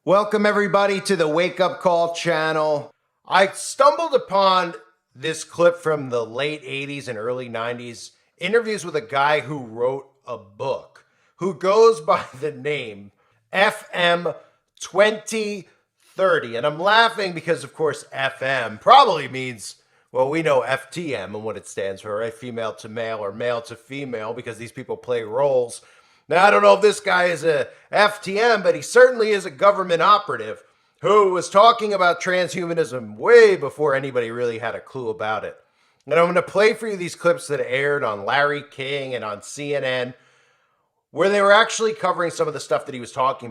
Welcome everybody to the Wake Up Call channel. I stumbled upon this clip from the late 80s and early 90s, interviews with a guy who wrote a book, who goes by the name FM 2030. And I'm laughing because, of course, FM probably means, well, we know FTM and what it stands for, right? Female to male or male to female, because these people play roles. Now, I don't know if this guy is a FTM, but he certainly is a government operative who was talking about transhumanism way before anybody really had a clue about it. And I'm going to play for you these clips that aired on Larry King and on CNN, where they were actually covering some of the stuff that he was talking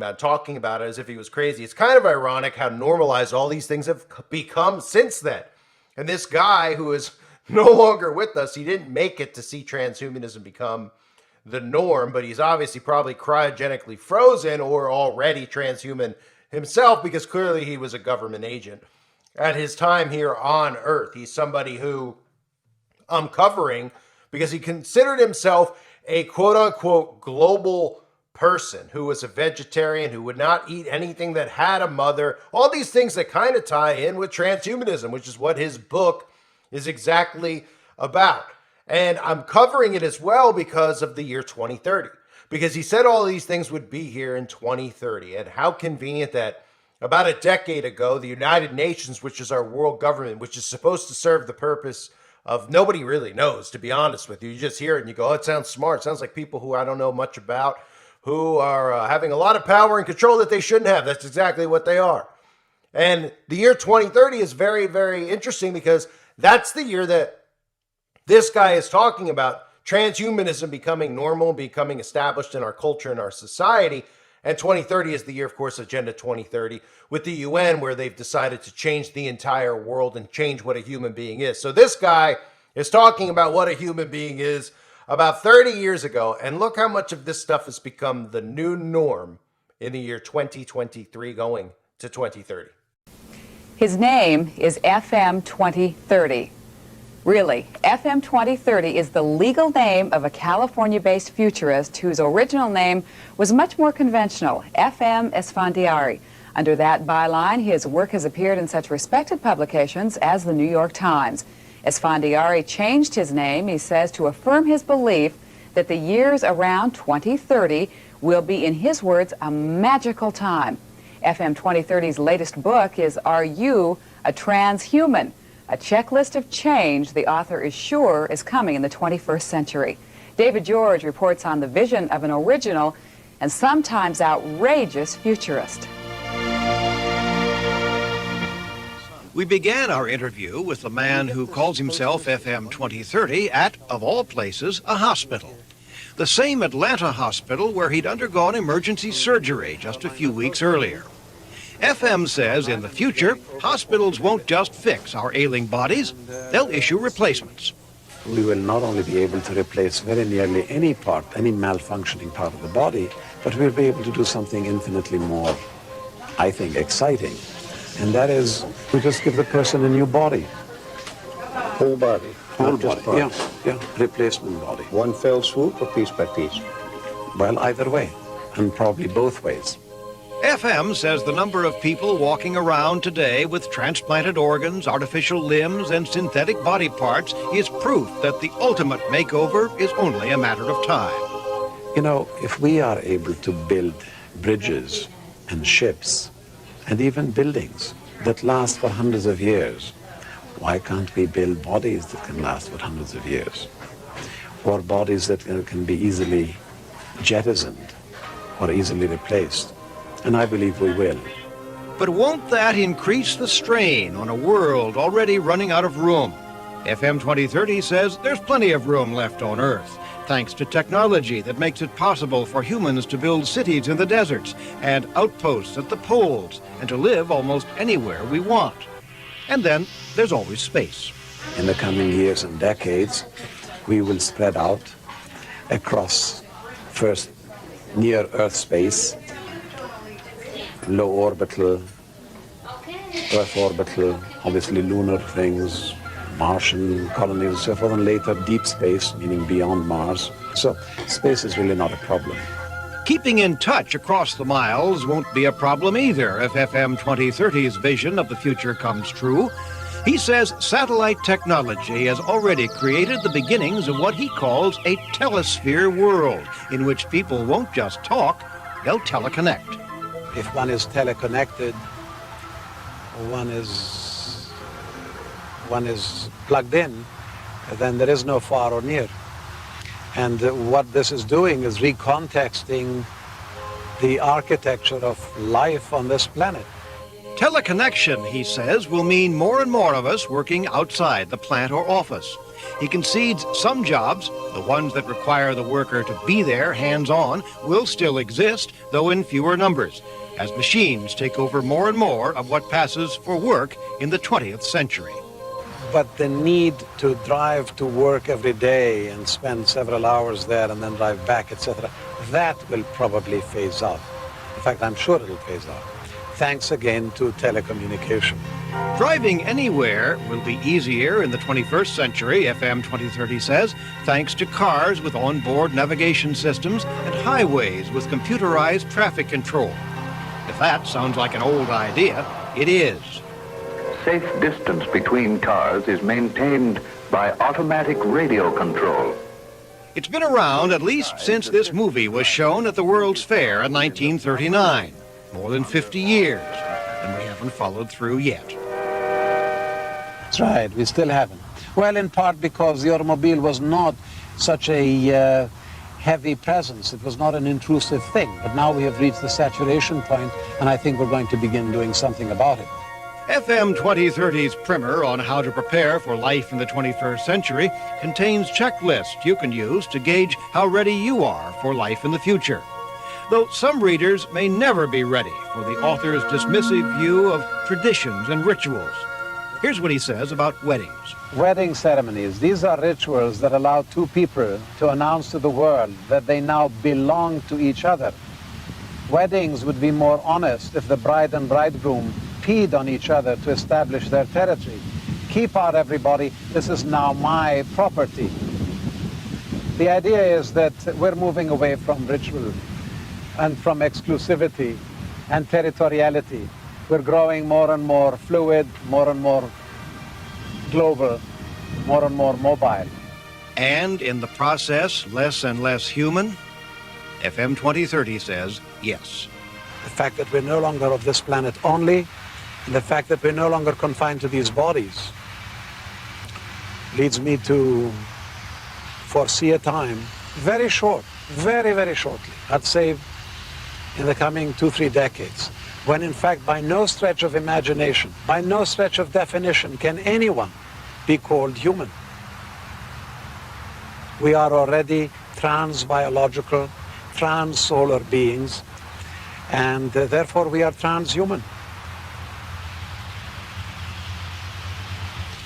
about it as if he was crazy. It's kind of ironic how normalized all these things have become since then. And this guy who is no longer with us, he didn't make it to see transhumanism become the norm, but he's obviously probably cryogenically frozen or already transhuman himself, because clearly he was a government agent at his time here on Earth. He's somebody who I'm covering because he considered himself a quote-unquote global person who was a vegetarian, who would not eat anything that had a mother, all these things that kind of tie in with transhumanism, which is what his book is exactly about. And I'm covering it as well because of the year 2030, because he said all these things would be here in 2030. And how convenient that about a decade ago, the United Nations, which is our world government, which is supposed to serve the purpose of nobody really knows, to be honest with you. You just hear it and you go, oh, it sounds smart. It sounds like people who I don't know much about, who are having a lot of power and control that they shouldn't have. That's exactly what they are. And the year 2030 is very, very interesting because that's the year that this guy is talking about transhumanism becoming normal, becoming established in our culture and our society. And 2030 is the year, of course, Agenda 2030 with the UN, where they've decided to change the entire world and change what a human being is. So this guy is talking about what a human being is about 30 years ago. And look how much of this stuff has become the new norm in the year 2023 going to 2030. His name is FM 2030. Really, FM 2030 is the legal name of a California-based futurist whose original name was much more conventional, FM Esfandiari. Under that byline, his work has appeared in such respected publications as the New York Times. Esfandiari changed his name, he says, to affirm his belief that the years around 2030 will be, in his words, a magical time. FM 2030's latest book is Are You a Transhuman? A checklist of change the author is sure is coming in the 21st century. David George reports on the vision of an original and sometimes outrageous futurist. We began our interview with the man who calls himself FM 2030 at, of all places, a hospital. The same Atlanta hospital where he'd undergone emergency surgery just a few weeks earlier. FM says in the future, hospitals won't just fix our ailing bodies, they'll issue replacements. We will not only be able to replace very nearly any part, any malfunctioning part of the body, but we'll be able to do something infinitely more, I think, exciting. And that is, we just give the person a new body. Whole body. Whole body, yeah, replacement body. One fell swoop or piece by piece? Well, either way, and probably both ways. FM says the number of people walking around today with transplanted organs, artificial limbs, and synthetic body parts is proof that the ultimate makeover is only a matter of time. You know, if we are able to build bridges and ships and even buildings that last for hundreds of years, why can't we build bodies that can last for hundreds of years? Or bodies that can be easily jettisoned or easily replaced? And I believe we will. But won't that increase the strain on a world already running out of room? FM 2030 says there's plenty of room left on Earth, thanks to technology that makes it possible for humans to build cities in the deserts and outposts at the poles and to live almost anywhere we want. And then there's always space. In the coming years and decades, we will spread out across, first, near Earth space, low orbital, Earth orbital, obviously lunar things, Martian colonies and so forth, and later deep space, meaning beyond Mars. So space is really not a problem. Keeping in touch across the miles won't be a problem either if FM 2030's vision of the future comes true. He says satellite technology has already created the beginnings of what he calls a telesphere world, in which people won't just talk, they'll teleconnect. If one is teleconnected, one is plugged in, then there is no far or near. And what this is doing is recontexting the architecture of life on this planet. Teleconnection, he says, will mean more and more of us working outside the plant or office. He concedes some jobs, the ones that require the worker to be there hands-on, will still exist, though in fewer numbers, as machines take over more and more of what passes for work in the 20th century. But the need to drive to work every day and spend several hours there and then drive back, etc., that will probably phase out. In fact, I'm sure it'll phase out. Thanks again to telecommunication. Driving anywhere will be easier in the 21st century, FM 2030 says, thanks to cars with onboard navigation systems and highways with computerized traffic control. If that sounds like an old idea, it is. Safe distance between cars is maintained by automatic radio control. It's been around at least since this movie was shown at the World's Fair in 1939. More than 50 years, and we haven't followed through yet. That's right, we still haven't. Well, in part because the automobile was not such a heavy presence. It was not an intrusive thing. But now we have reached the saturation point, and I think we're going to begin doing something about it. FM 2030's primer on how to prepare for life in the 21st century contains checklists you can use to gauge how ready you are for life in the future. Though some readers may never be ready for the author's dismissive view of traditions and rituals. Here's what he says about weddings. Wedding ceremonies, these are rituals that allow two people to announce to the world that they now belong to each other. Weddings would be more honest if the bride and bridegroom peed on each other to establish their territory. Keep out, everybody, this is now my property. The idea is that we're moving away from ritual and from exclusivity and territoriality. We're growing more and more fluid, more and more global, more and more mobile. And in the process, less and less human? FM 2030 says yes. The fact that we're no longer of this planet only, and the fact that we're no longer confined to these bodies, leads me to foresee a time, very short, very, very shortly, I'd say in the coming 2-3 decades, when in fact by no stretch of imagination, by no stretch of definition can anyone be called human. We are already trans-biological, trans-solar beings, and therefore we are transhuman.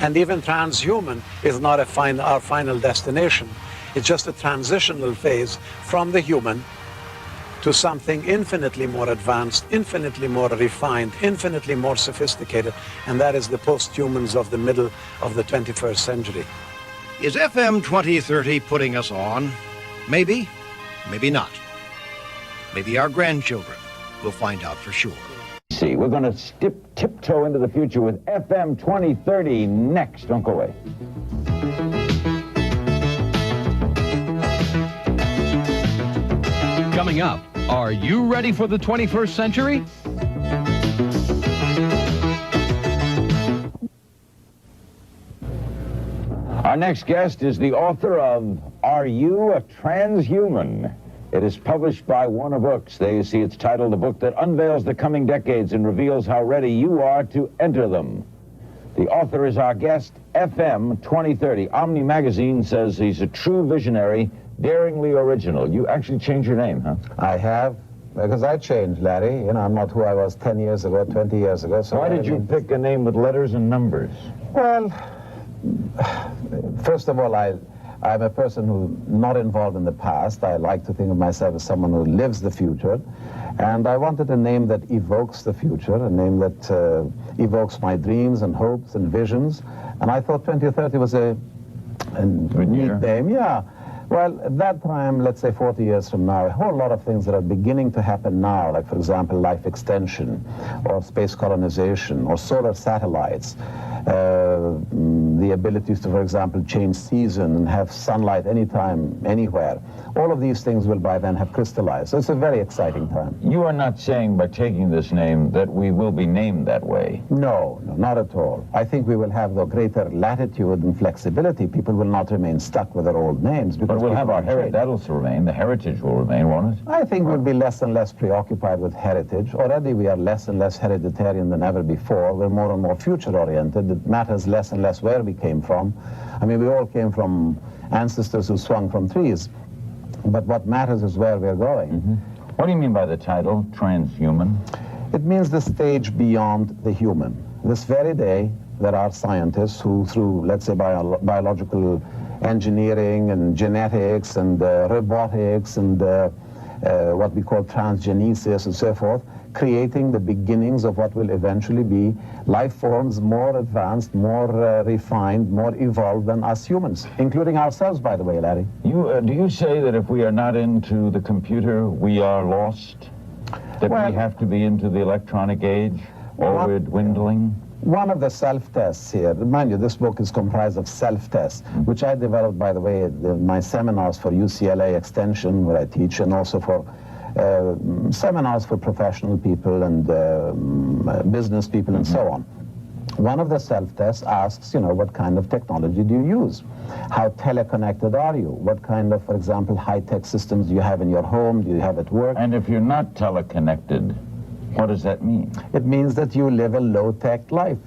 And even transhuman is not our final destination. It's just a transitional phase from the human to something infinitely more advanced, infinitely more refined, infinitely more sophisticated, and that is the post-humans of the middle of the 21st century. Is FM 2030 putting us on? Maybe, maybe not. Maybe our grandchildren will find out for sure. See, we're going to tiptoe into the future with FM 2030 next. Don't go away. Coming up, are you ready for the 21st century? Our next guest is the author of Are You a Transhuman? It is published by Warner Books. There you see it's titled, a book that unveils the coming decades and reveals how ready you are to enter them. The author is our guest, FM 2030. Omni Magazine says he's a true visionary, daringly original. You actually changed your name, huh? I have, because I changed, Larry. You know, I'm not who I was 10 years ago, 20 years ago. So why did you pick a name with letters and numbers? Well, first of all, I'm a person who's not involved in the past. I like to think of myself as someone who lives the future. And I wanted a name that evokes the future, a name that evokes my dreams and hopes and visions. And I thought 2030 was a neat name, yeah. Well, at that time, let's say 40 years from now, a whole lot of things that are beginning to happen now, like, for example, life extension, or space colonization, or solar satellites, the ability to, for example, change season and have sunlight anytime, anywhere. All of these things will by then have crystallized. So it's a very exciting time. You are not saying by taking this name that we will be named that way. No, not at all. I think we will have the greater latitude and flexibility. People will not remain stuck with their old names. But we'll have our heritage. That'll remain. The heritage will remain, won't it? I think we'll be less and less preoccupied with heritage. Already we are less and less hereditarian than ever before. We're more and more future-oriented. It matters less and less where we came from. I mean, we all came from ancestors who swung from trees. But what matters is where we're going. Mm-hmm. What do you mean by the title, transhuman? It means the stage beyond the human. This very day, there are scientists who, through, let's say, biological engineering and genetics and robotics and what we call transgenesis and so forth, creating the beginnings of what will eventually be life forms more advanced, more refined, more evolved than us humans, including ourselves, by the way, Larry. Do you say that if we are not into the computer, we are lost? That we have to be into the electronic age, or we're dwindling? One of the self-tests here, mind you, this book is comprised of self-tests, which I developed, by the way, in my seminars for UCLA Extension, where I teach, and also for seminars for professional people and business people and so on. One of the self-tests asks, you know, what kind of technology do you use? How teleconnected are you? What kind of, for example, high-tech systems do you have in your home? Do you have at work? And if you're not teleconnected, what does that mean? It means that you live a low-tech life.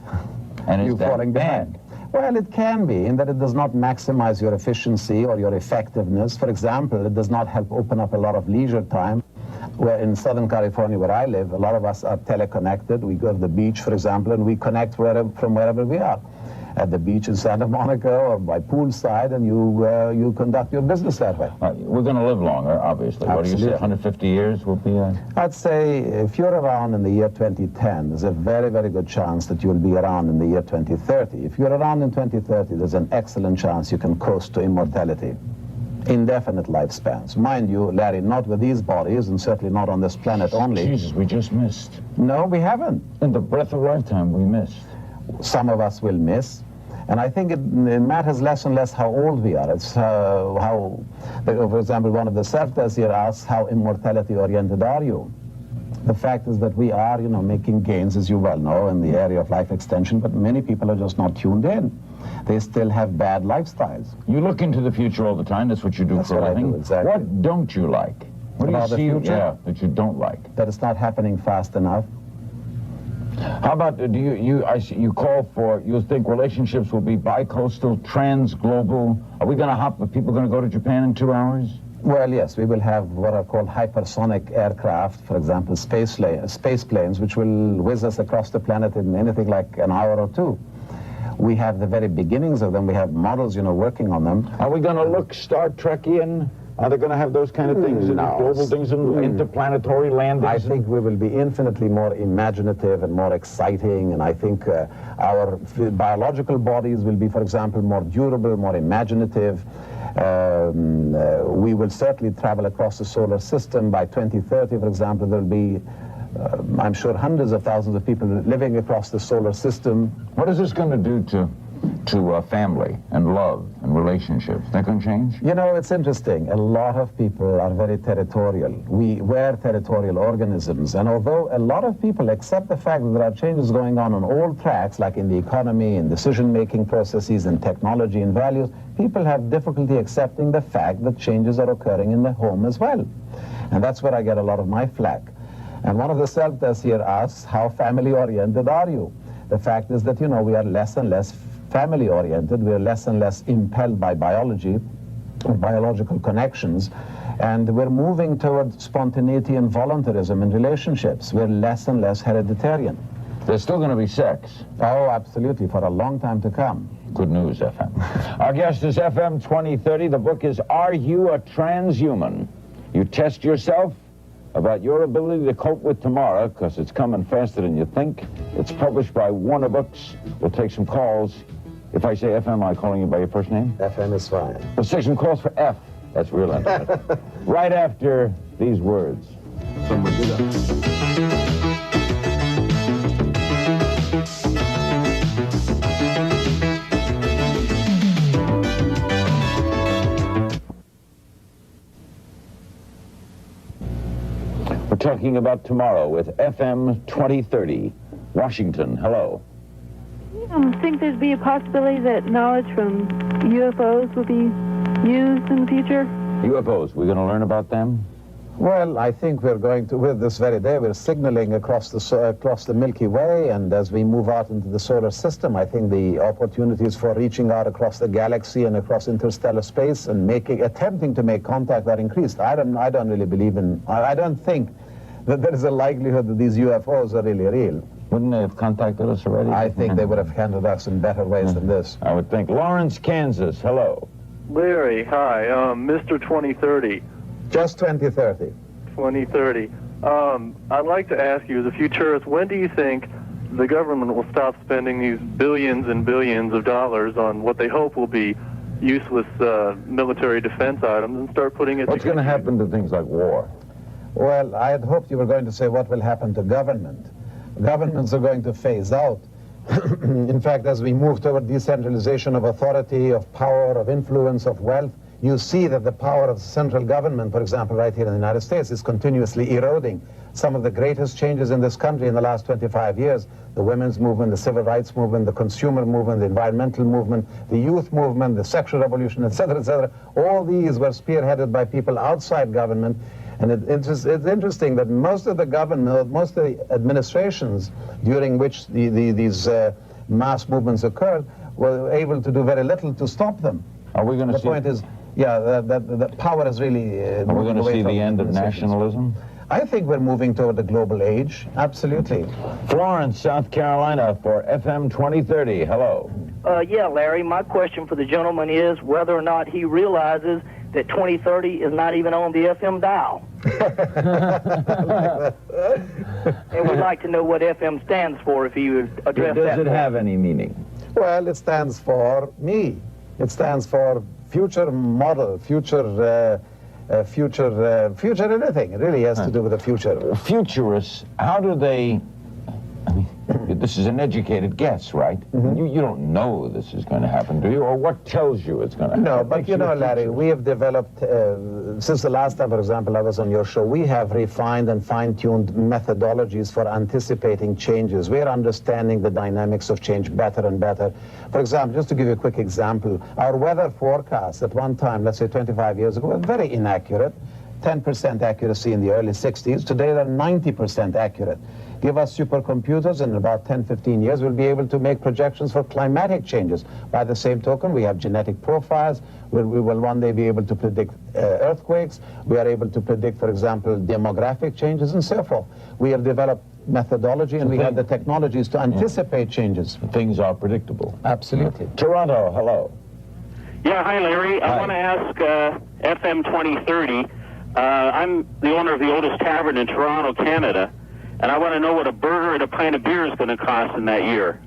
And you're falling behind. Well, it can be, in that it does not maximize your efficiency or your effectiveness. For example, it does not help open up a lot of leisure time. Where in Southern California, where I live, a lot of us are teleconnected. We go to the beach, for example, and we connect from wherever we are. At the beach in Santa Monica or by poolside, and you conduct your business that way. We're going to live longer, obviously. Absolutely. What do you say, 150 years will be? I'd say if you're around in the year 2010, there's a very, very good chance that you'll be around in the year 2030. If you're around in 2030, there's an excellent chance you can coast to immortality. Indefinite lifespans. Mind you, Larry, not with these bodies, and certainly not on this planet only. Jesus, we just missed. No, we haven't. In the breath of lifetime, we missed. Some of us will miss. And I think it matters less and less how old we are. It's for example, one of the self-tests here asks, how immortality-oriented are you? The fact is that we are, you know, making gains, as you well know, in the area of life extension, but many people are just not tuned in. They still have bad lifestyles. You look into the future all the time. That's what you do for a living. I do, exactly. What don't you like? What do you see that you don't like? That it's not happening fast enough. How about, you call for, you think relationships will be bi-coastal, trans-global? Are we going to hop, are people going to go to Japan in 2 hours? Well, yes, we will have what are called hypersonic aircraft, for example, space planes, which will whiz us across the planet in anything like an hour or two. We have the very beginnings of them. We have models, you know, working on them. Are we going to look Star Trekian? Are they going to have those kind of things, global things, and interplanetary landings? I think we will be infinitely more imaginative and more exciting, and I think our biological bodies will be, for example, more durable, more imaginative. We will certainly travel across the solar system. By 2030, for example, there will be, I'm sure, hundreds of thousands of people living across the solar system. What is this going to do to family and love and relationships? That going to change? You know, it's interesting. A lot of people are very territorial. We're territorial organisms, and although a lot of people accept the fact that there are changes going on all tracks, like in the economy, in decision-making processes, in technology, and values, people have difficulty accepting the fact that changes are occurring in the home as well. And that's where I get a lot of my flack. And one of the self-tests here asks, how family-oriented are you? The fact is that, you know, we are less and less family-oriented. We're less and less impelled by biology, or biological connections, and we're moving toward spontaneity and voluntarism in relationships. We're less and less hereditarian. There's still going to be sex. Oh, absolutely, for a long time to come. Good news, FM. Our guest is FM 2030. The book is Are You a Transhuman? You test yourself about your ability to cope with tomorrow, because it's coming faster than you think. It's published by Warner Books. We'll take some calls. If I say FM, am I calling you by your first name? FM is fine. Let's take some calls for F. That's real intimate. Right after these words. Someone do that. We're talking about tomorrow with FM 2030. Washington, hello. Think there'd be a possibility that knowledge from UFOs will be used in the future? UFOs, we're going to learn about them? Well, I think we're going to, with this very day, we're signaling across the Milky Way, and as we move out into the solar system, I think the opportunities for reaching out across the galaxy and across interstellar space and attempting to make contact are increased. I don't really believe in, I don't think that there is a likelihood that these UFOs are really real. Wouldn't they have contacted us already? I think they would have handled us in better ways than this. I would think. Lawrence, Kansas, hello. Larry, hi. Mr. 2030. Just 2030. 2030. I'd like to ask you, as a futurist, when do you think the government will stop spending these billions and billions of dollars on what they hope will be useless military defense items and start putting it... What's going to happen to things like war? Well, I had hoped you were going to say what will happen to government. Governments are going to phase out. In fact, as we move toward decentralization of authority, of power, of influence, of wealth, you see that the power of central government, for example, right here in the United States, is continuously eroding. Some of the greatest changes in this country in the last 25 years, the women's movement, the civil rights movement, the consumer movement, the environmental movement, the youth movement, the sexual revolution, etc., all these were spearheaded by people outside government. And it's interesting that most of the government, most of the administrations during which these mass movements occurred were able to do very little to stop them. Are we going to see... The point is, yeah, the power is really... Are we going to see the end of nationalism? I think we're moving toward the global age, absolutely. Florence, South Carolina for FM 2030, hello. Yeah, Larry, my question for the gentleman is whether or not he realizes that 2030 is not even on the FM dial. And we'd like to know what FM stands for if you would address that. Does it have any meaning? Well, it stands for me. It stands for future model, future anything. It really has to do with the future. Futurists, how do they... I mean, this is an educated guess, right? Mm-hmm. You don't know this is going to happen, do you? Or what tells you it's going to happen? No, but you know, Larry, we have developed, since the last time, for example, I was on your show, we have refined and fine-tuned methodologies for anticipating changes. We are understanding the dynamics of change better and better. For example, just to give you a quick example, our weather forecasts at one time, let's say 25 years ago, were very inaccurate. 10% accuracy in the early 60s. Today, they're 90% accurate. Give us supercomputers, and in about 10, 15 years, we'll be able to make projections for climatic changes. By the same token, we have genetic profiles. We will one day be able to predict earthquakes. We are able to predict, for example, demographic changes and so forth. We have developed methodology, and we have the technologies to anticipate changes. Things are predictable. Absolutely. Toronto, hello. Yeah, hi, Larry. I want to ask FM 2030. I'm the owner of the oldest tavern in Toronto, Canada, and I want to know what a burger and a pint of beer is going to cost in that year.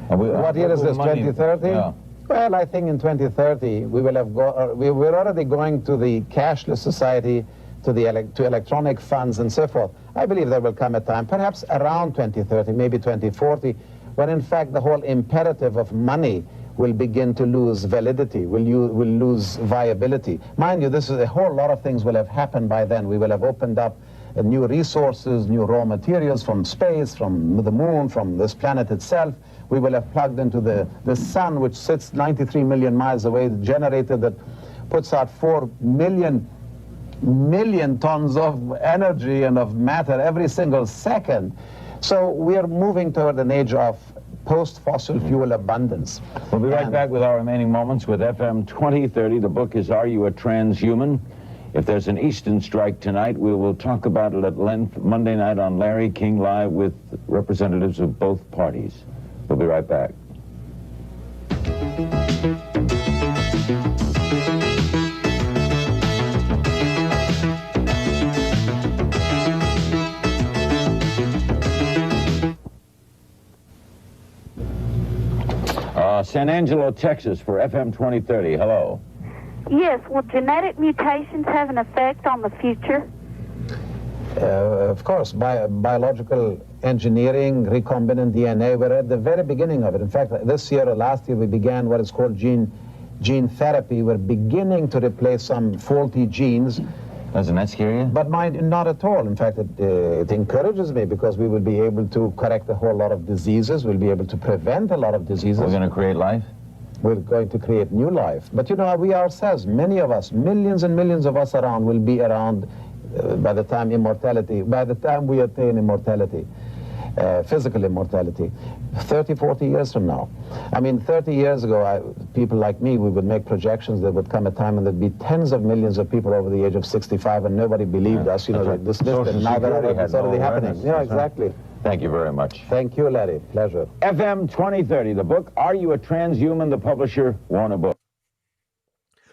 What year is this, 2030? Yeah. Well, I think in 2030 we will have we're already going to the cashless society, to electronic funds and so forth. I believe there will come a time, perhaps around 2030, maybe 2040, when in fact the whole imperative of money will begin to lose validity, will lose viability. Mind you, this is a whole lot of things will have happened by then. We will have opened up new resources, new raw materials from space, from the moon, from this planet itself. We will have plugged into the sun, which sits 93 million miles away, the generator that puts out 4 million tons of energy and of matter every single second. So we are moving toward an age of post-fossil fuel abundance. We'll be right back with our remaining moments with FM 2030. The book is Are You a Transhuman? If there's an Eastern strike tonight, we will talk about it at length Monday night on Larry King Live with representatives of both parties. We'll be right back. San Angelo, Texas for FM 2030. Hello. Yes, will genetic mutations have an effect on the future? Of course, biological engineering, recombinant DNA, we're at the very beginning of it. In fact, this year or last year, we began what is called gene therapy. We're beginning to replace some faulty genes. Doesn't that scare you? But not at all. In fact, it encourages me because we will be able to correct a whole lot of diseases. We'll be able to prevent a lot of diseases. We're going to create life? We're going to create new life. But you know, we ourselves, many of us, millions and millions of us around, will be around by the time we attain immortality, physical immortality, 30, 40 years from now. I mean, 30 years ago, people like me, we would make projections. There would come a time when there'd be tens of millions of people over the age of 65, and nobody believed us. You know, right. this and now it's already happening. Yeah, exactly. Right. Thank you very much. Thank you, Larry. Pleasure. FM 2030, the book, Are You a Transhuman? The publisher, Warner Books.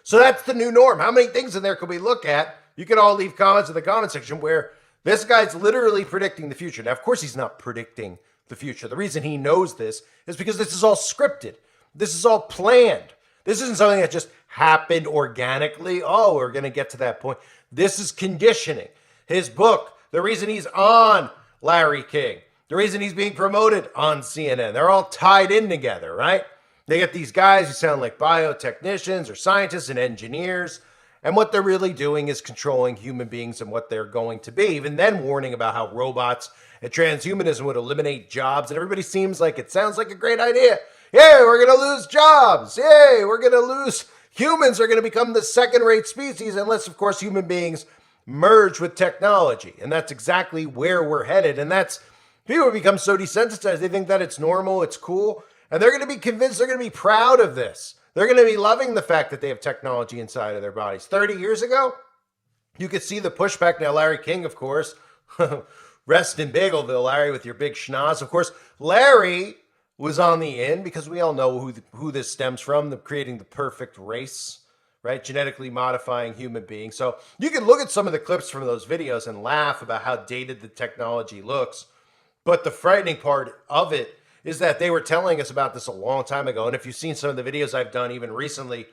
So that's the new norm. How many things in there could we look at? You can all leave comments in the comment section where this guy's literally predicting the future. Now, of course, he's not predicting the future. The reason he knows this is because this is all scripted. This is all planned. This isn't something that just happened organically. Oh, we're going to get to that point. This is conditioning. His book, the reason he's on Larry King, the reason he's being promoted on CNN, they're all tied in together, right? They get these guys who sound like biotechnicians or scientists and engineers, and what they're really doing is controlling human beings and what they're going to be. Even then warning about how robots and transhumanism would eliminate jobs, and everybody sounds like a great idea. Yay, we're going to lose jobs. Yay, we're going to lose. Humans are going to become the second-rate species unless, of course, human beings merge with technology. And that's exactly where we're headed. And that's, people become so desensitized, they think that it's normal, it's cool. And they're going to be convinced, they're going to be proud of this. They're going to be loving the fact that they have technology inside of their bodies. 30 years ago, you could see the pushback. Now, Larry King, of course, rest in Bagelville, Larry, with your big schnoz. Of course, Larry was on the in because we all know who this stems from, creating the perfect race, right? Genetically modifying human beings. So you can look at some of the clips from those videos and laugh about how dated the technology looks. But the frightening part of it is that they were telling us about this a long time ago. And if you've seen some of the videos I've done even recently,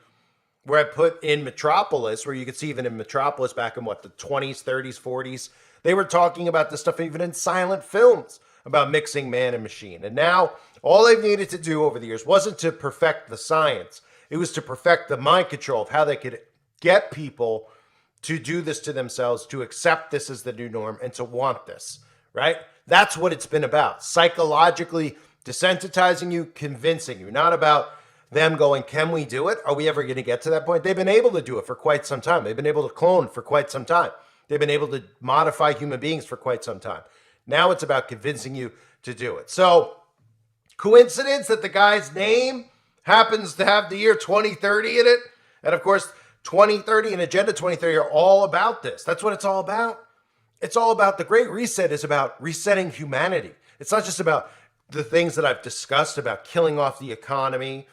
where I put in Metropolis, where you could see even in Metropolis back in the 20s, 30s, 40s, they were talking about this stuff even in silent films about mixing man and machine. And now all they've needed to do over the years wasn't to perfect the science. It was to perfect the mind control of how they could get people to do this to themselves, to accept this as the new norm, and to want this, right? That's what it's been about. Psychologically desensitizing you, convincing you, not about them going, can we do it? Are we ever going to get to that point? They've been able to do it for quite some time. They've been able to clone for quite some time. They've been able to modify human beings for quite some time. Now it's about convincing you to do it. So, coincidence that the guy's name happens to have the year 2030 in it? And of course, 2030 and Agenda 2030 are all about this. That's what it's all about. It's all about, the Great Reset is about resetting humanity. It's not just about the things that I've discussed about killing off the economy,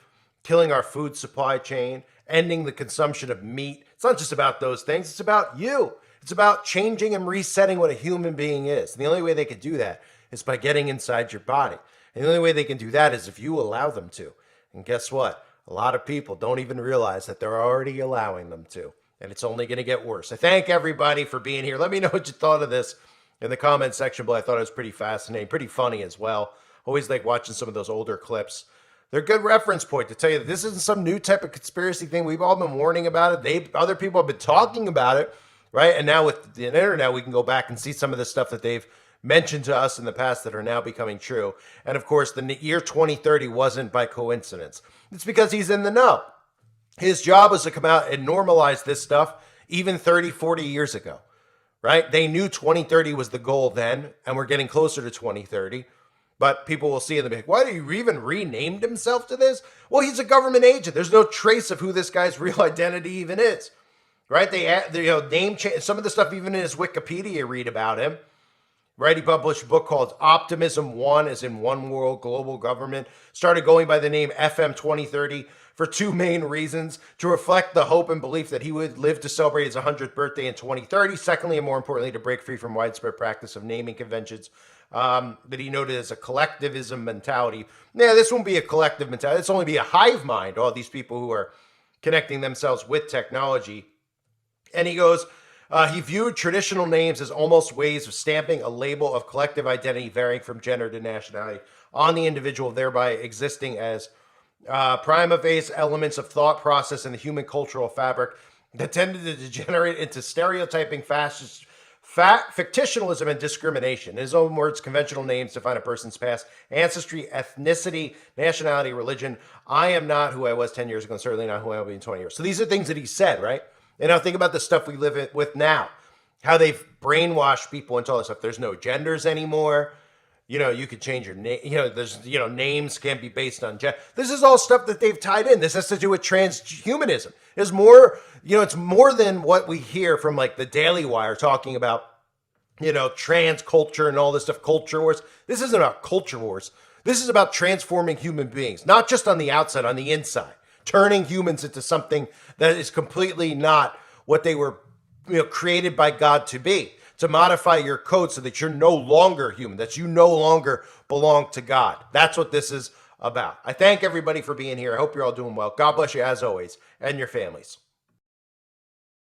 killing our food supply chain, ending the consumption of meat. It's not just about those things. It's about you. It's about changing and resetting what a human being is. And the only way they can do that is by getting inside your body. And the only way they can do that is if you allow them to. And guess what? A lot of people don't even realize that they're already allowing them to. And it's only going to get worse. I thank everybody for being here. Let me know what you thought of this in the comment section below. I thought it was pretty fascinating, pretty funny as well. Always like watching some of those older clips. They're a good reference point to tell you that this isn't some new type of conspiracy thing. We've all been warning about it. Other people have been talking about it, right? And now with the internet, we can go back and see some of the stuff that they've mentioned to us in the past that are now becoming true. And of course, the year 2030 wasn't by coincidence. It's because he's in the know. His job was to come out and normalize this stuff even 30, 40 years ago, right? They knew 2030 was the goal then, and we're getting closer to 2030. But people will see in the big, why do you even renamed himself to this? Well, he's a government agent. There's no trace of who this guy's real identity even is, right? They name change, some of the stuff even in his Wikipedia you read about him, right? He published a book called Optimism 1, as in One World Global Government. Started going by the name FM 2030 for two main reasons: to reflect the hope and belief that he would live to celebrate his 100th birthday in 2030. Secondly, and more importantly, to break free from widespread practice of naming conventions that he noted as a collectivism mentality. Yeah, this won't be a collective mentality. It's only be a hive mind. All these people who are connecting themselves with technology. And he goes, he viewed traditional names as almost ways of stamping a label of collective identity varying from gender to nationality on the individual, thereby existing as prima facie elements of thought process in the human cultural fabric that tended to degenerate into stereotyping, fascist, fictionalism, and discrimination. In his own words, conventional names define a person's past, ancestry, ethnicity, nationality, religion. I am not who I was 10 years ago, and certainly not who I will be in 20 years. So these are things that he said, right? And now think about the stuff we live with now, how they've brainwashed people into all this stuff. There's no genders anymore. You know, you could change your name. You know, there's, you know, names can't be based on gender. This is all stuff that they've tied in. This has to do with transhumanism. It's more, you know, it's more than what we hear from like the Daily Wire talking about, you know, trans culture and all this stuff, culture wars. This isn't about culture wars. This is about transforming human beings, not just on the outside, on the inside, turning humans into something that is completely not what they were, you know, created by God to be. To modify your code so that you're no longer human, that you no longer belong to God. That's what this is about. I thank everybody for being here. I hope you're all doing well. God bless you as always, and your families.